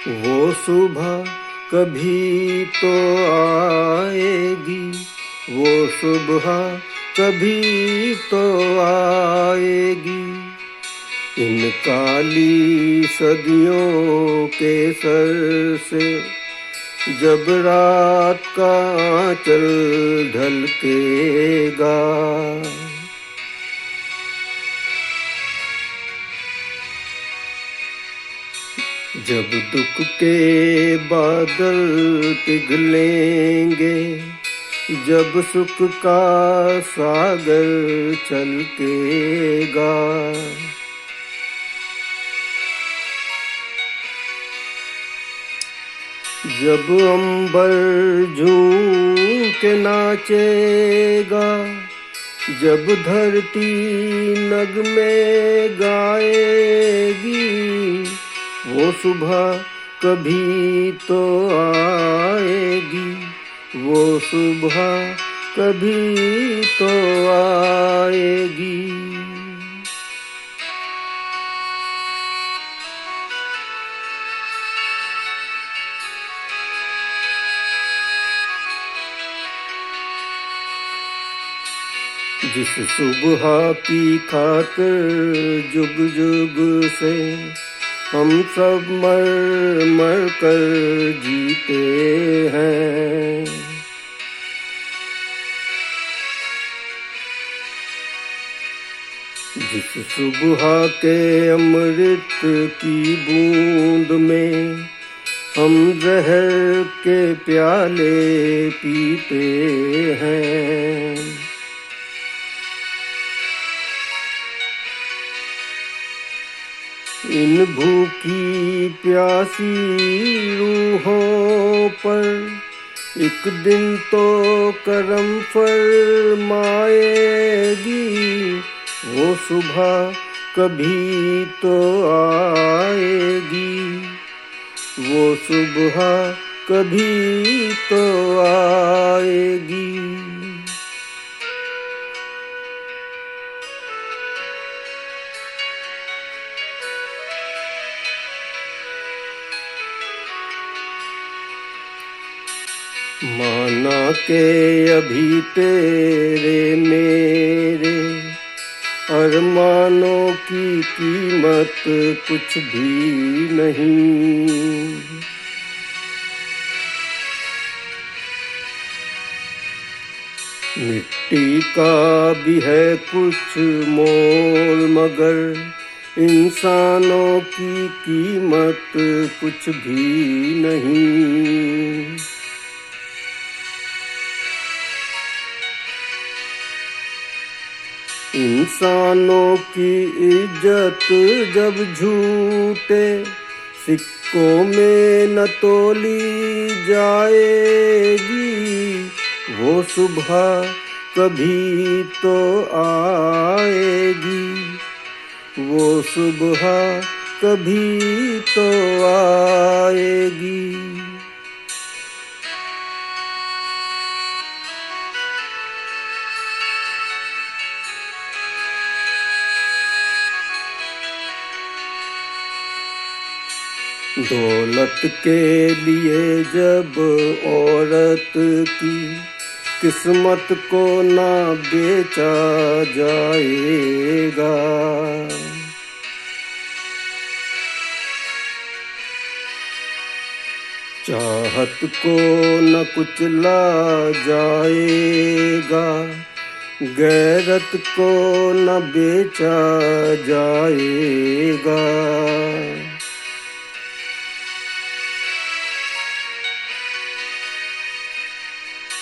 वो सुबह कभी तो आएगी, वो सुबह कभी तो आएगी। इन काली सदियों के सर से जब रात का आंचल ढलकेगा। जब दुख के बादल पिघलेंगे, जब सुख का सागर छलकेगा। जब अंबर झूम के नाचेगा, जब धरती नगमे गाएगी, वो सुबह कभी तो आएगी, वो सुबह कभी तो आएगी। जिस सुबह की खातिर जुग जुग से हम सब मर मर कर जीते हैं। जिस सुबह के अमृत की बूंद में हम जहर के प्याले पीते हैं। इन भूखी प्यासी रूहों पर एक दिन तो करम फरमाएगी, वो सुबह कभी तो आएगी, वो सुबह कभी तो आएगी। माना के अभी तेरे मेरे अरमानों की कीमत कुछ भी नहीं। मिट्टी का भी है कुछ मोल, मगर इंसानों की कीमत कुछ भी नहीं। इंसानों की इज्जत जब झूठे सिक्कों में न तोली जाएगी, वो सुबह कभी तो आएगी, वो सुबह कभी तो आएगी। दौलत के लिए जब औरत की किस्मत को ना बेचा जाएगा, चाहत को न कुचला जाएगा, गैरत को न बेचा जाएगा।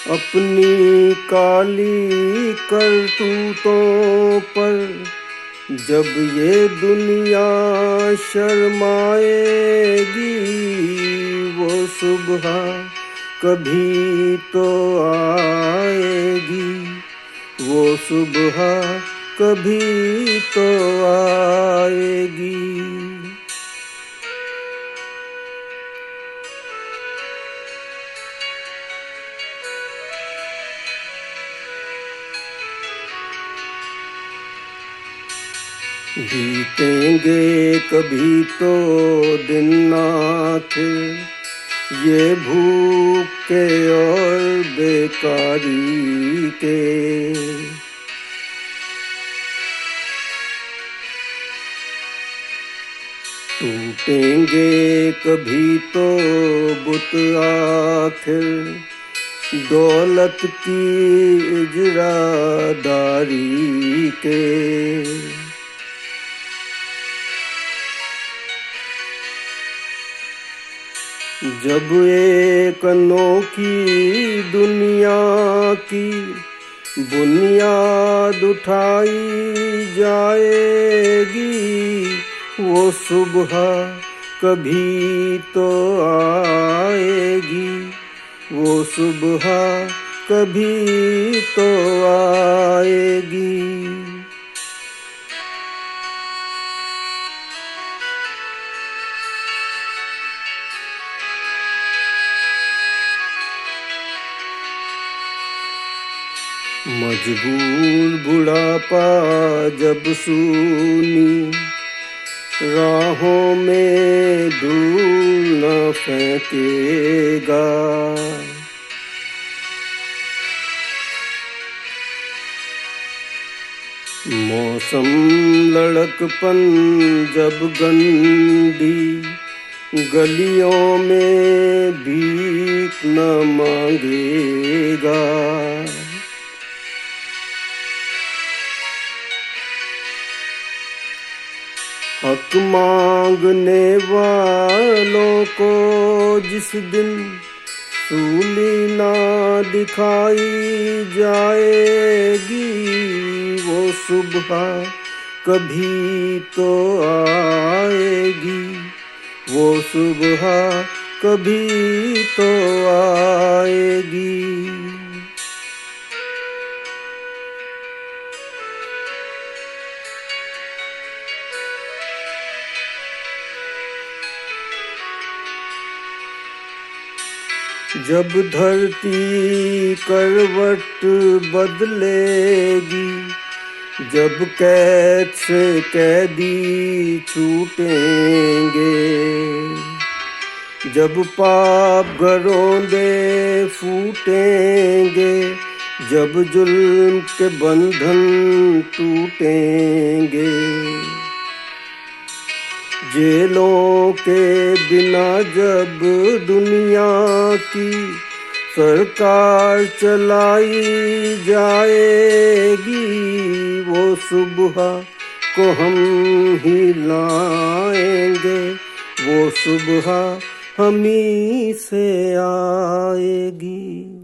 अपनी काली करतूतों पर जब ये दुनिया शर्माएगी, वो सुबह कभी तो आएगी, वो सुबह कभी तो आएगी। बीतेंगे कभी तो दिन नाथ, ये भूख के और बेकारी के। टूटेंगे कभी तो बुत आखिर, दौलत की इजरादारी के। जब एक अनोखी दुनिया की बुनियाद उठाई जाएगी, वो सुबह कभी तो आएगी, वो सुबह कभी तो आएगी। मजबूर बुढ़ापा जब सूनी राहों में धूल न फेंकेगा, मौसम लड़कपन जब गंदी गलियों में भीख न मांगेगा, हक मांगने वालों को जिस दिन सूली ना दिखाई जाएगी, वो सुबह कभी तो आएगी, वो सुबह कभी तो आएगी। जब धरती करवट बदलेगी, जब कैद से कैदी छूटेंगे, जब पाप घरौंदे फूटेंगे, जब जुल्म के बंधन टूटेंगे, जेलों के बिना जब दुनिया की सरकार चलाई जाएगी, वो सुबह को हम ही लाएंगे, वो सुबह हम ही से आएगी।